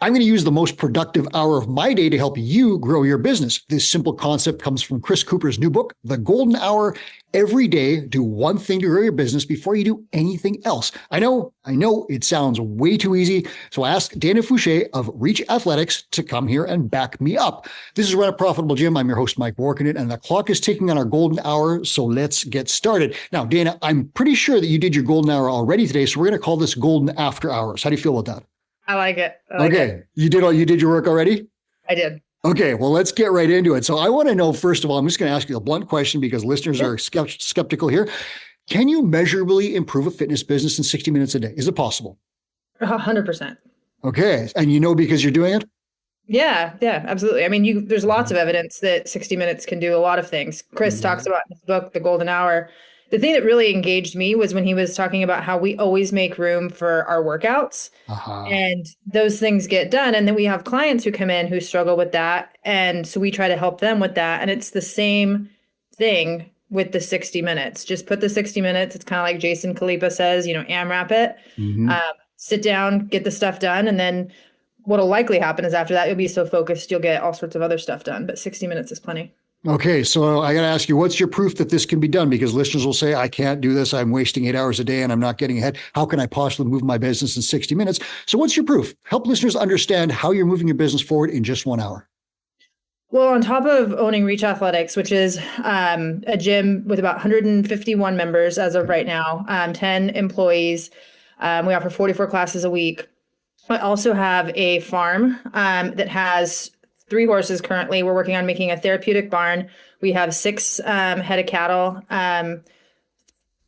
I'm going to use the most productive hour of my day to help you grow your business. This simple concept comes from Chris Cooper's new book, The Golden Hour. Every day, do one thing to grow your business before you do anything else. I know it sounds way too easy. So I asked Dana Fouche of Reach Athletics to come here and back me up. This is Run a Profitable Gym. I'm your host, Mike Warkentin, and the clock is ticking on our golden hour. So let's get started. Now, Dana, I'm pretty sure that you did your golden hour already today. So we're going to call this golden after hours. How do you feel about that? I like it. Okay. You did your work already? I did. Okay, well, let's get right into it. So I want to know, first of all, I'm just going to ask you a blunt question because listeners are skeptical here. Can you measurably improve a fitness business in 60 minutes a day? Is it possible? 100%. Okay. And because you're doing it? Yeah, absolutely. I mean, there's lots of evidence that 60 minutes can do a lot of things. Chris talks about in his book, The Golden Hour. The thing that really engaged me was when he was talking about how we always make room for our workouts and those things get done. And then we have clients who come in who struggle with that. And so we try to help them with that. And it's the same thing with the 60 minutes. Just put the 60 minutes. It's kind of like Jason Khalipa says, AMRAP it, sit down, get the stuff done. And then what'll likely happen is after that, you'll be so focused, you'll get all sorts of other stuff done. But 60 minutes is plenty. Okay, so I got to ask you, what's your proof that this can be done? Because listeners will say, I can't do this. I'm wasting 8 hours a day and I'm not getting ahead. How can I possibly move my business in 60 minutes? So what's your proof? Help listeners understand how you're moving your business forward in just 1 hour. Well, on top of owning Reach Athletics, which is a gym with about 151 members as of right now, 10 employees, we offer 44 classes a week. I also have a farm that has 3 horses currently. We're working on making a therapeutic barn. We have 6 head of cattle,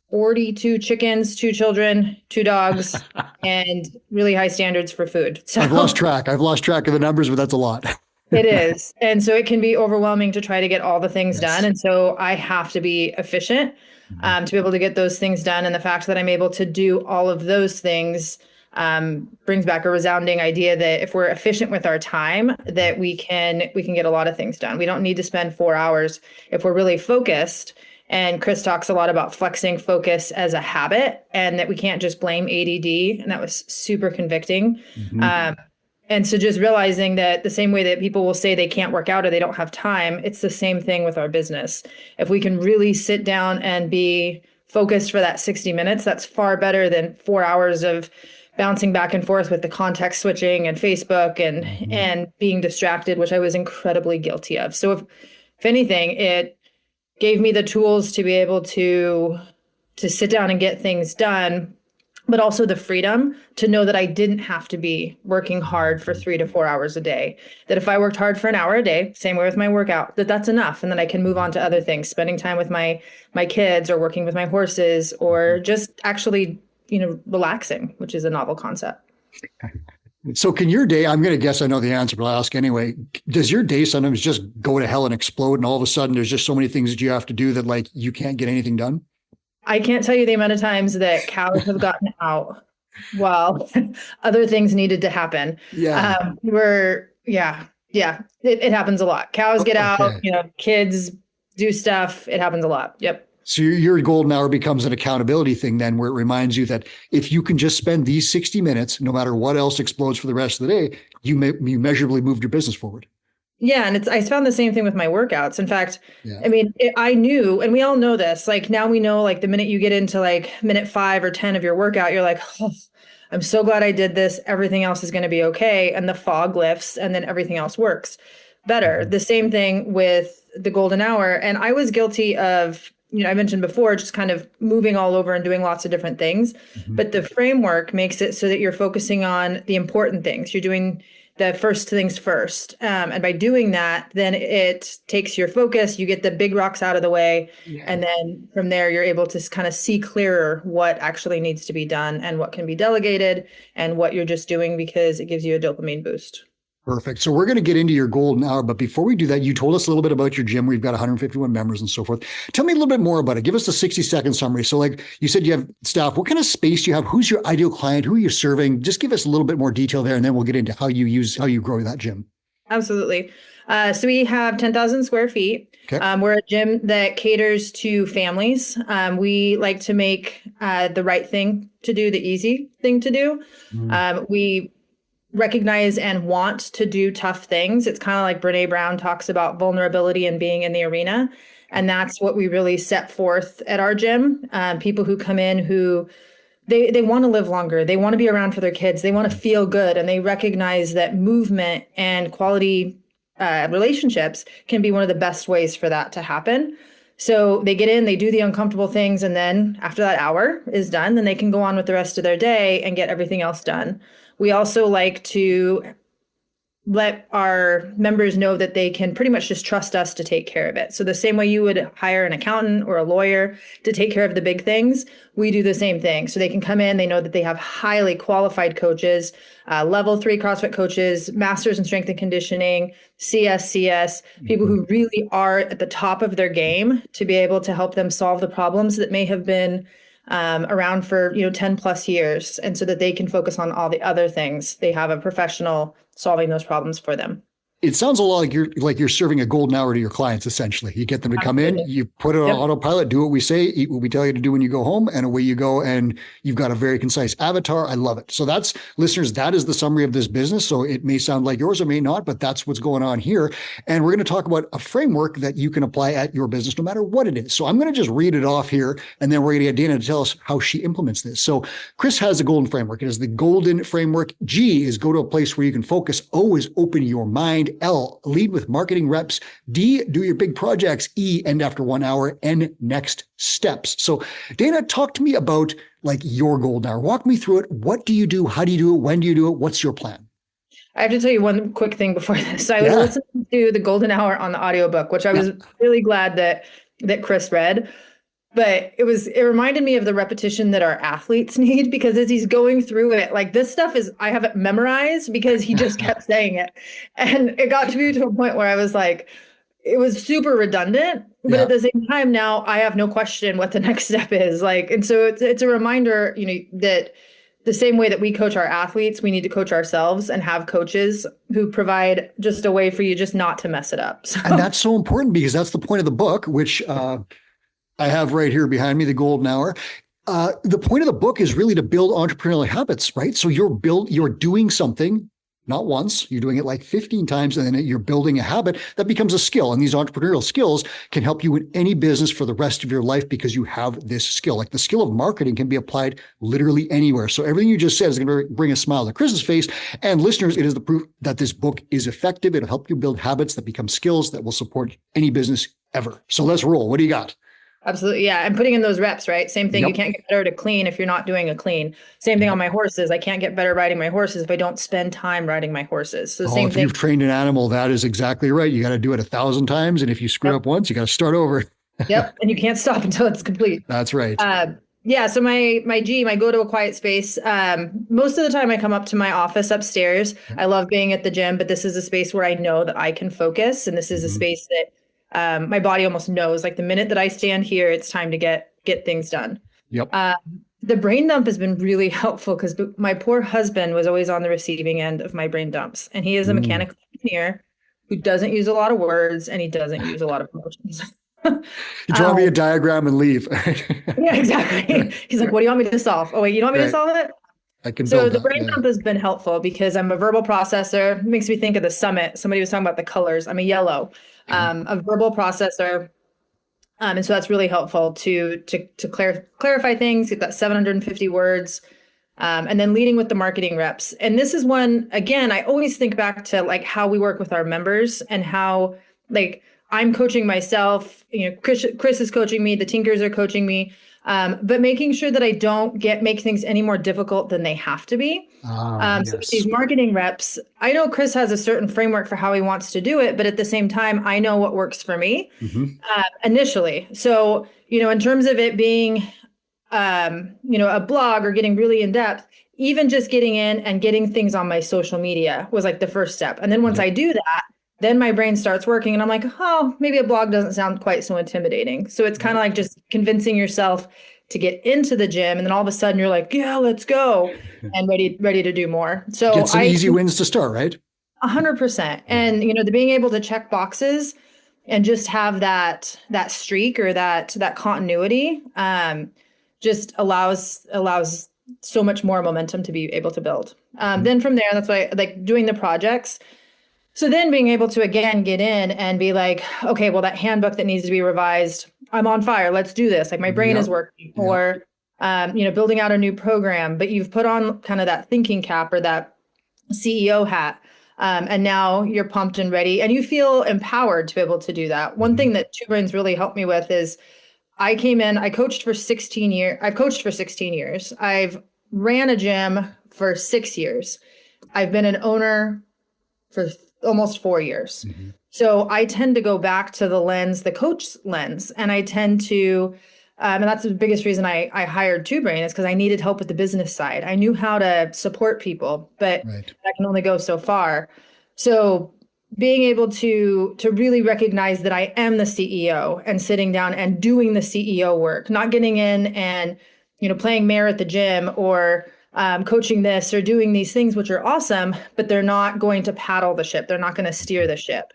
42 chickens, 2 children, 2 dogs, and really high standards for food. So I've lost track of the numbers, but that's a lot. It is. And so it can be overwhelming to try to get all the things done. And so I have to be efficient to be able to get those things done. And the fact that I'm able to do all of those things brings back a resounding idea that if we're efficient with our time, that we can get a lot of things done. We don't need to spend 4 hours if we're really focused. And Chris talks a lot about flexing focus as a habit and that we can't just blame ADD. And that was super convicting. And so just realizing that the same way that people will say they can't work out or they don't have time, it's the same thing with our business. If we can really sit down and be focused for that 60 minutes, that's far better than 4 hours of bouncing back and forth with the context switching and Facebook and being distracted, which I was incredibly guilty of. So if anything, it gave me the tools to be able to sit down and get things done, but also the freedom to know that I didn't have to be working hard for 3 to 4 hours a day. That if I worked hard for an hour a day, same way with my workout, that's enough. And then I can move on to other things, spending time with my kids or working with my horses or just actually, relaxing, which is a novel concept. So can your day, I'm going to guess I know the answer, but I'll ask anyway. Does your day sometimes just go to hell and explode and all of a sudden there's just so many things that you have to do that you can't get anything done? I can't tell you the amount of times that cows have gotten out while other things needed to happen. Yeah. It happens a lot. Cows get out, kids do stuff. It happens a lot. Yep. So your golden hour becomes an accountability thing then, where it reminds you that if you can just spend these 60 minutes, no matter what else explodes for the rest of the day, you measurably moved your business forward. Yeah. And I found the same thing with my workouts. In fact, I knew, and we all know this, now we know, the minute you get into minute 5 or 10 of your workout, you're like, oh, I'm so glad I did this. Everything else is going to be okay. And the fog lifts and then everything else works better. The same thing with the golden hour. And I was guilty of, I mentioned before, just kind of moving all over and doing lots of different things. But the framework makes it so that you're focusing on the important things. You're doing the first things first. And by doing that, then it takes your focus, you get the big rocks out of the way. Yeah. And then from there, you're able to kind of see clearer what actually needs to be done and what can be delegated and what you're just doing because it gives you a dopamine boost. Perfect. So we're going to get into your golden hour, but before we do that, you told us a little bit about your gym where you've got 151 members and so forth. Tell me a little bit more about it. Give us a 60-second summary. So you said you have staff. What kind of space do you have? Who's your ideal client? Who are you serving? Just give us a little bit more detail there, and then we'll get into how you grow that gym. Absolutely. So we have 10,000 square feet. Okay. We're a gym that caters to families. We like to make the right thing to do, the easy thing to do. We recognize and want to do tough things. It's kind of like Brene Brown talks about vulnerability and being in the arena. And that's what we really set forth at our gym. People who come in who they want to live longer. They want to be around for their kids. They want to feel good. And they recognize that movement and quality relationships can be one of the best ways for that to happen. So they get in, they do the uncomfortable things. And then after that hour is done, then they can go on with the rest of their day and get everything else done. We also like to let our members know that they can pretty much just trust us to take care of it. So the same way you would hire an accountant or a lawyer to take care of the big things, we do the same thing. So they can come in, they know that they have highly qualified coaches, level 3 CrossFit coaches, masters in strength and conditioning, CSCS, people who really are at the top of their game to be able to help them solve the problems that may have been around for 10 plus years, and so that they can focus on all the other things. They have a professional solving those problems for them. It sounds a lot like you're serving a golden hour to your clients. Essentially, you get them to come in, you put it on autopilot, do what we say, eat what we tell you to do when you go home, and away you go. And you've got a very concise avatar. I love it. So that's, listeners, that is the summary of this business. So it may sound like yours or may not, but that's what's going on here. And we're going to talk about a framework that you can apply at your business, no matter what it is. So I'm going to just read it off here, and then we're going to get Dana to tell us how she implements this. So Chris has the golden framework. It is the golden framework. G is go to a place where you can focus. O is open your mind. L, lead with marketing reps. D, do your big projects. E, end after 1 hour. N, next steps. So Dana, talk to me about like your golden hour. Walk me through it. What do you do? How do you do it? When do you do it? What's your plan? I have to tell you one quick thing before this. I was listening to the Golden Hour on the audiobook, which I was really glad that Chris read. But it reminded me of the repetition that our athletes need, because as he's going through it, like this stuff I have it memorized because he just kept saying it. And it got to me to a point where I was like, it was super redundant, but at the same time, now I have no question what the next step is. Like, and so it's a reminder, that the same way that we coach our athletes, we need to coach ourselves and have coaches who provide just a way for you just not to mess it up. So. And that's so important, because that's the point of the book, which, I have right here behind me, the golden hour. The point of the book is really to build entrepreneurial habits, right? So you're doing something, not once, you're doing it like 15 times, and then you're building a habit that becomes a skill. And these entrepreneurial skills can help you in any business for the rest of your life, because you have this skill. Like the skill of marketing can be applied literally anywhere. So everything you just said is going to bring a smile to Chris's face. And listeners, it is the proof that this book is effective. It'll help you build habits that become skills that will support any business ever. So let's roll. What do you got? Absolutely. Yeah. And putting in those reps, right? Same thing. You can't get better at a clean if you're not doing a clean. Same thing on my horses. I can't get better riding my horses if I don't spend time riding my horses. So same thing. If you've trained an animal, that is exactly right. You got to do it 1,000 times. And if you screw up once, you got to start over. Yep. And you can't stop until it's complete. That's right. Yeah. So my go to a quiet space. Most of the time I come up to my office upstairs. I love being at the gym, but this is a space where I know that I can focus. And this is a space that my body almost knows, like the minute that I stand here, it's time to get things done. Yep. The brain dump has been really helpful, because my poor husband was always on the receiving end of my brain dumps. And he is a mechanical engineer who doesn't use a lot of words, and he doesn't use a lot of emotions. You draw me a diagram and leave. Yeah, exactly. He's like, what do you want me to solve? Oh, wait, you don't want me to solve it? I can So the brain dump has been helpful because I'm a verbal processor. It makes me think of the summit. Somebody was talking about the colors. I'm a yellow, a verbal processor. And so that's really helpful to clarify things, get that 750 words, and then leading with the marketing reps. And this is one, again, I always think back to like how we work with our members and how like I'm coaching myself, Chris is coaching me, the Tinkers are coaching me. But making sure that I don't make things any more difficult than they have to be. So these marketing reps, I know Chris has a certain framework for how he wants to do it, but at the same time, I know what works for me initially. So, in terms of it being, a blog or getting really in depth, even just getting in and getting things on my social media was like the first step. And then once I do that, then my brain starts working and I'm like, oh, maybe a blog doesn't sound quite so intimidating. So it's kind of like just convincing yourself to get into the gym. And then all of a sudden you're like, yeah, let's go, and ready to do more. So get some easy wins to start, right? 100%. And, the being able to check boxes and just have that streak or that continuity just allows so much more momentum to be able to build. Then from there, that's why I like doing the projects. So then being able to again get in and be like, okay, well, that handbook that needs to be revised, I'm on fire. Let's do this. Like my brain is working. Or building out a new program, but you've put on kind of that thinking cap or that CEO hat. And now you're pumped and ready and you feel empowered to be able to do that. One thing that Two Brains really helped me with is I came in, I coached for 16 years. I've coached for 16 years. I've ran a gym for 6 years. I've been an owner for almost 4 years. So I tend to go back to the coach lens, and I tend to, and that's the biggest reason I hired Two Brain is because I needed help with the business side. I knew how to support people, but I can only go so far. So being able to really recognize that I am the CEO and sitting down and doing the CEO work, not getting in and, playing mayor at the gym or coaching this or doing these things, which are awesome, but they're not going to paddle the ship. They're not going to steer the ship.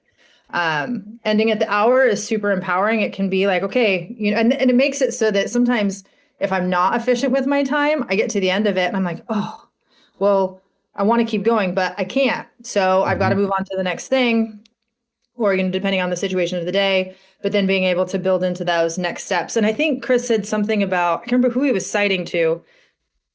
Ending at the hour is super empowering. It can be like, okay, and it makes it so that sometimes if I'm not efficient with my time, I get to the end of it and I'm like, oh, well, I want to keep going, but I can't. So I've got to move on to the next thing, or depending on the situation of the day, but then being able to build into those next steps. And I think Chris said something about, I can't remember who he was citing to,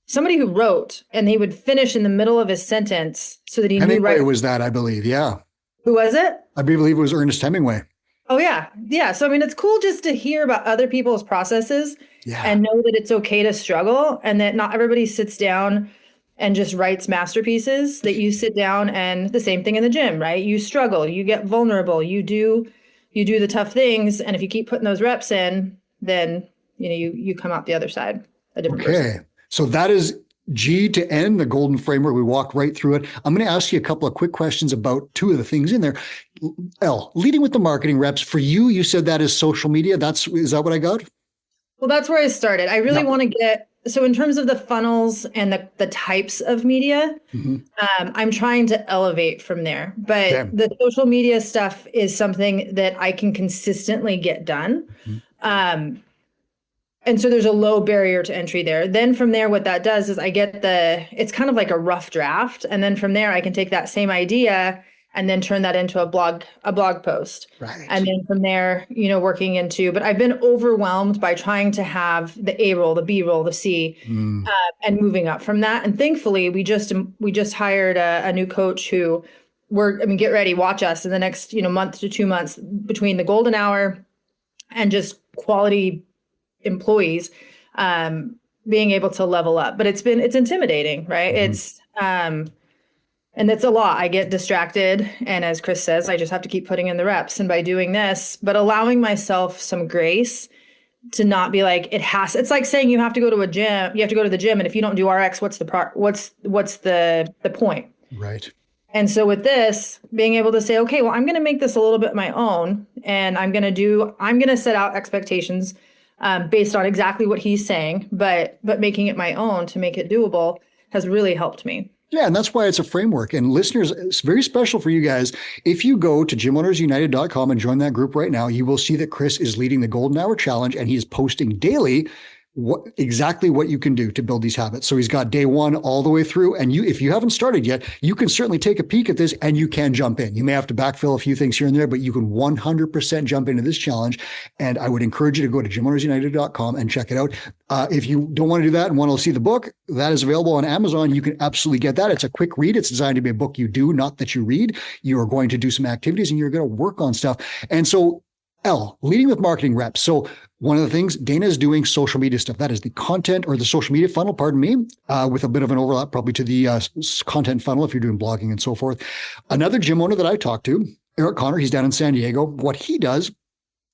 somebody who wrote and he would finish in the middle of his sentence so that he knew Hemingway was that, I believe. Yeah. Who was it? I believe it was Ernest Hemingway. Oh, yeah. Yeah. So, I mean, it's cool just to hear about other people's processes and know that it's okay to struggle and that not everybody sits down and just writes masterpieces, that you sit down and the same thing in the gym, right? You struggle, you get vulnerable, you do the tough things. And if you keep putting those reps in, then, you come out the other side a different person. So that is G to N, the golden framework. We walk right through it. I'm going to ask you a couple of quick questions about two of the things in there. L, leading with the marketing reps. For you, you said that is social media. Is that what I got? Well, that's where I started. I really want to get, so in terms of the funnels and the types of media, I'm trying to elevate from there. But the social media stuff is something that I can consistently get done. And so there's a low barrier to entry there. Then from there, what that does is I get it's kind of like a rough draft. And then from there, I can take that same idea and then turn that into a blog post. Right. And then from there, working into, but I've been overwhelmed by trying to have the A roll, the B roll, the C, and moving up from that. And thankfully, we just hired a new coach who get ready, watch us in the next, month to 2 months between the golden hour and just quality employees, being able to level up. But it's intimidating, right? It's, and it's a lot. I get distracted. And as Chris says, I just have to keep putting in the reps. And by doing this, but allowing myself some grace to not be like, it's like saying you have to go to a gym, you have to go to the gym. And if you don't do RX, what's the point? Right. And so with this, being able to say, okay, well, I'm going to make this a little bit my own. And I'm going to set out expectations based on exactly what he's saying, but making it my own to make it doable has really helped me. Yeah, and that's why it's a framework. And listeners, it's very special for you guys. If you go to gymownersunited.com and join that group right now, you will see that Chris is leading the Golden Hour Challenge, and he is posting daily exactly what you can do to build these habits. So he's got day one all the way through. And if you haven't started yet, you can certainly take a peek at this and you can jump in. You may have to backfill a few things here and there, but you can 100% jump into this challenge. And I would encourage you to go to gymownersunited.com and check it out. If you don't want to do that and want to see the book, that is available on Amazon. You can absolutely get that. It's a quick read. It's designed to be a book you do, not that you read. You are going to do some activities and you're going to work on stuff. And so L, leading with marketing reps. So one of the things Dana is doing social media stuff. That is the content or the social media funnel, pardon me, with a bit of an overlap probably to the content funnel if you're doing blogging and so forth. Another gym owner that I talked to, Eric Connor, he's down in San Diego. What he does,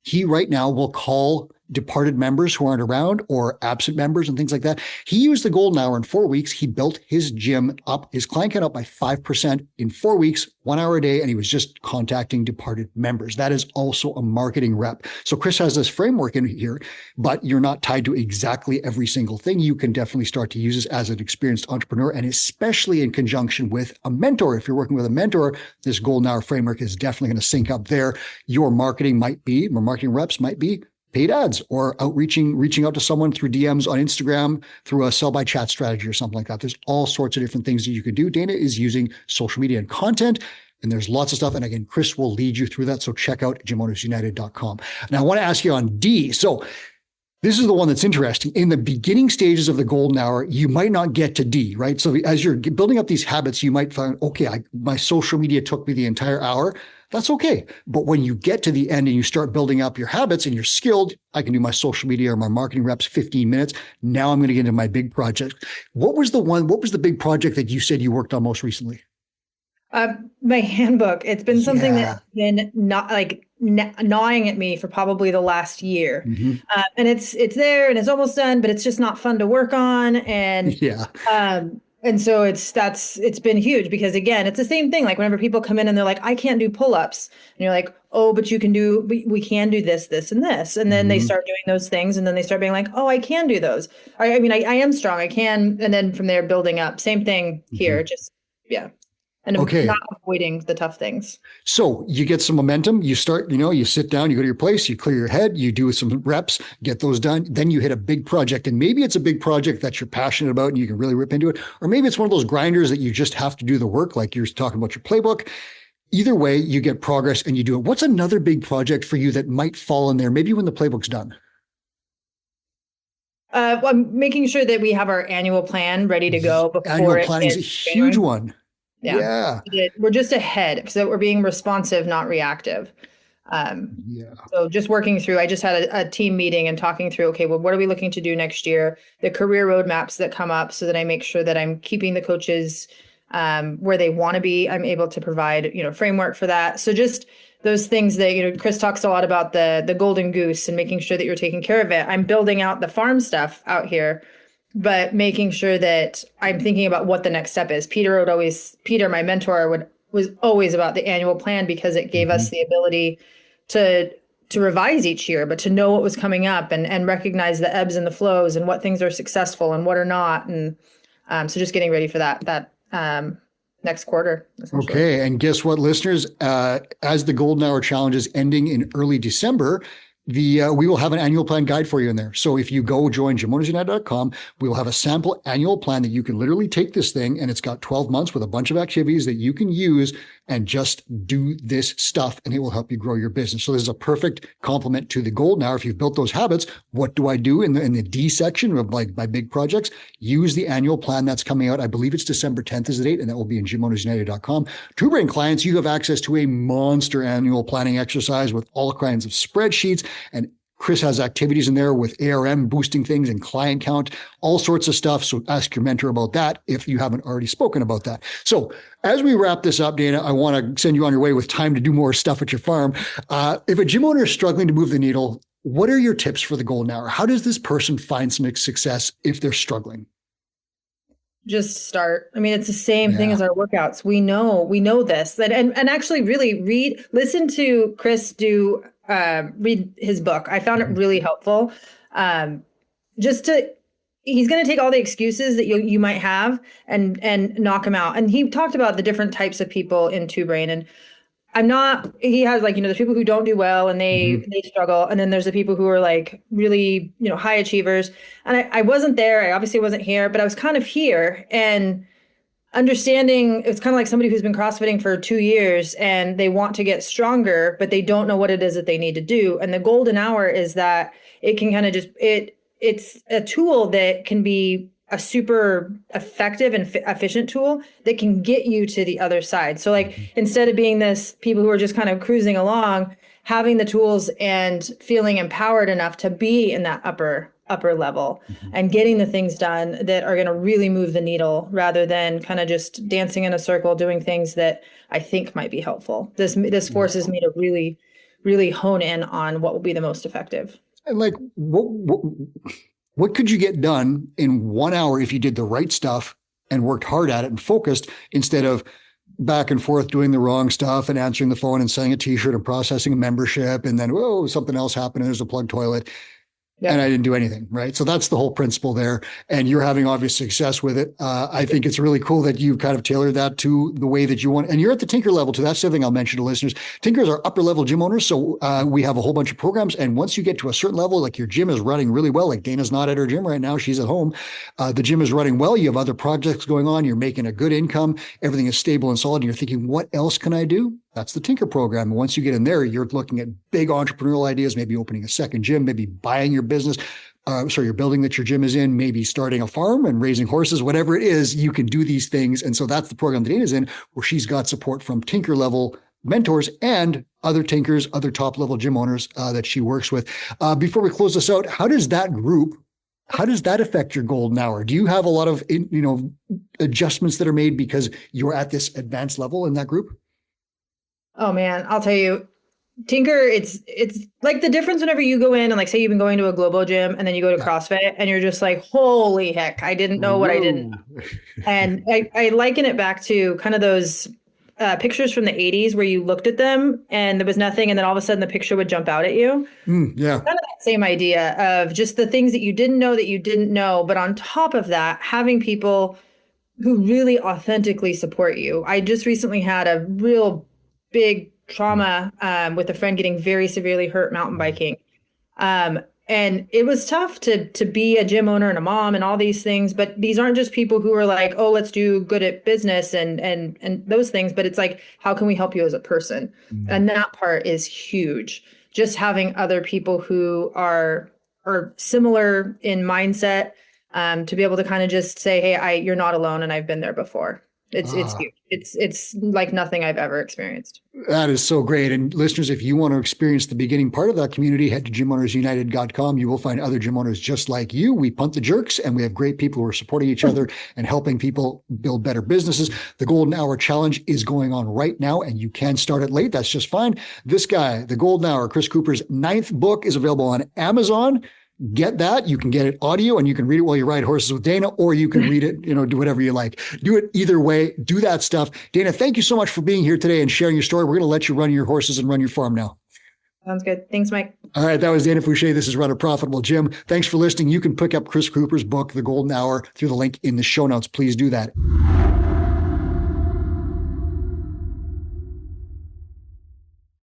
he right now will call departed members who aren't around or absent members and things like that. He used the golden hour in 4 weeks. He built his gym up, his client count up by 5% in 4 weeks, 1 hour a day, and he was just contacting departed members. That is also a marketing rep. So Chris has this framework in here, but you're not tied to exactly every single thing. You can definitely start to use this as an experienced entrepreneur, and especially in conjunction with a mentor. If you're working with a mentor, this golden hour framework is definitely going to sync up there. Your marketing reps might be paid ads or reaching out to someone through DMs on Instagram, through a sell by chat strategy or something like that. There's all sorts of different things that you could do. Dana is using social media and content, and there's lots of stuff. And again, Chris will lead you through that. So check out gymownersunited.com. Now I want to ask you on D. So this is the one that's interesting. In the beginning stages of the golden hour, you might not get to D, right? So as you're building up these habits, you might find, okay, my social media took me the entire hour. That's okay. But when you get to the end and you start building up your habits and you're skilled, I can do my social media or my marketing reps 15 minutes. Now I'm going to get into my big project. What was the big project that you said you worked on most recently? My handbook. It's been something that's been gnawing at me for probably the last year. And it's there and it's almost done, but it's just not fun to work on. And and so it's been huge because again, it's the same thing. Like whenever people come in and they're like, I can't do pull-ups, and you're like, oh, but we can do this, this, and this. And then they start doing those things. And then they start being like, oh, I can do those. I mean, I am strong. I can. And then from there building up, same thing here. Just, and not avoiding the tough things. So you get some momentum, you start, you sit down, you go to your place, you clear your head, you do some reps, get those done. Then you hit a big project, and maybe it's a big project that you're passionate about and you can really rip into it. Or maybe it's one of those grinders that you just have to do the work, like you're talking about your playbook. Either way, you get progress and you do it. What's another big project for you that might fall in there, maybe when the playbook's done? Well, I'm making sure that we have our annual plan ready to go before annual planning is a huge one. Yeah. We're just ahead so we're being responsive, not reactive. So just working through, I just had a team meeting and talking through, okay, well, what are we looking to do next year? The career roadmaps that come up so that I make sure that I'm keeping the coaches where they want to be. I'm able to provide, framework for that. So just those things that, Chris talks a lot about the golden goose and making sure that you're taking care of it. I'm building out the farm stuff out here, but making sure that I'm thinking about what the next step is. Peter, my mentor, was always about the annual plan because it gave us the ability to revise each year, but to know what was coming up and recognize the ebbs and the flows and what things are successful and what are not. And so just getting ready for that next quarter. Okay. And guess what, listeners? As the Golden Hour Challenge is ending in early December, we will have an annual plan guide for you in there. So if you go join gymownersunited.com, we will have a sample annual plan that you can literally take this thing, and it's got 12 months with a bunch of activities that you can use and just do this stuff, and it will help you grow your business. So this is a perfect complement to the Golden Hour. If you've built those habits, what do I do in the D section of like my big projects? Use the annual plan that's coming out. I believe it's December 10th is the date, and that will be in gymownersunited.com. Two Brain clients, you have access to a monster annual planning exercise with all kinds of spreadsheets, and Chris has activities in there with ARM boosting things and client count, all sorts of stuff. So ask your mentor about that if you haven't already spoken about that. So as we wrap this up, Dana, I want to send you on your way with time to do more stuff at your farm. If a gym owner is struggling to move the needle, what are your tips for the Golden Hour? How does this person find some success if they're struggling? Just start. I mean, it's the same thing as our workouts. We know this. And actually really listen to Chris read his book. I found it really helpful. He's going to take all the excuses that you might have and knock them out. And he talked about the different types of people in Two Brain. And he has there's people who don't do well and they struggle. And then there's the people who are like really, high achievers. And I wasn't there. I obviously wasn't here, but I was kind of here and understanding. It's kind of like somebody who's been CrossFitting for 2 years and they want to get stronger, but they don't know what it is that they need to do. And the Golden Hour is that it can kind of it's a tool that can be a super effective and efficient tool that can get you to the other side. So instead of being this people who are just kind of cruising along, having the tools and feeling empowered enough to be in that upper level and getting the things done that are going to really move the needle rather than kind of just dancing in a circle, doing things that I think might be helpful. This forces me to really, really hone in on what will be the most effective. And what could you get done in 1 hour if you did the right stuff and worked hard at it and focused instead of back and forth doing the wrong stuff and answering the phone and selling a t-shirt and processing a membership and then, something else happened and there's a plug toilet. Yeah. And I didn't do anything, right? So that's the whole principle there. And you're having obvious success with it. I think it's really cool that you've kind of tailored that to the way that you want. And you're at the tinker level too. That's the other thing I'll mention to listeners. Tinkers are upper level gym owners. So we have a whole bunch of programs. And once you get to a certain level, like your gym is running really well, like Dana's not at her gym right now, she's at home. The gym is running well. You have other projects going on. You're making a good income. Everything is stable and solid. And you're thinking, what else can I do? That's the Tinker program. And once you get in there, you're looking at big entrepreneurial ideas, maybe opening a second gym, maybe buying your business. Your building that your gym is in, maybe starting a farm and raising horses, whatever it is, you can do these things. And so that's the program that Dana's in, where she's got support from Tinker level mentors and other Tinkers, other top level gym owners that she works with. Before we close this out, how does that affect your golden hour? Do you have a lot of, adjustments that are made because you're at this advanced level in that group? Oh man, I'll tell you, Tinker, it's like the difference whenever you go in and like say you've been going to a global gym and then you go to CrossFit and you're just like, holy heck, I didn't know what I didn't know. And I liken it back to kind of those pictures from the 80s where you looked at them and there was nothing and then all of a sudden the picture would jump out at you. Yeah. Kind of that same idea of just the things that you didn't know, but on top of that, having people who really authentically support you. I just recently had a real big trauma with a friend getting very severely hurt mountain biking. And it was tough to be a gym owner and a mom and all these things, but these aren't just people who are like, oh, let's do good at business and those things, but it's like, how can we help you as a person? And that part is huge. Just having other people who are similar in mindset, to be able to kind of just say, hey, you're not alone and I've been there before. It's huge. It's like nothing I've ever experienced. That is so great. And listeners, if you want to experience the beginning part of that community, head to gymownersunited.com. You will find other gym owners just like you. We punt the jerks and we have great people who are supporting each other and helping people build better businesses. The Golden Hour Challenge is going on right now and you can start it late. That's just fine. This guy, The Golden Hour, Chris Cooper's 9th book is available on Amazon. Get that. You can get it audio and you can read it while you ride horses with Dana, or you can read it, do whatever you like. Do it either way. Do that stuff. Dana, thank you so much for being here today and sharing your story. We're going to let you run your horses and run your farm now. Sounds good. Thanks, Mike. All right. That was Dana Fouche. This is Run a Profitable Gym. Thanks for listening. You can pick up Chris Cooper's book, The Golden Hour, through the link in the show notes. Please do that.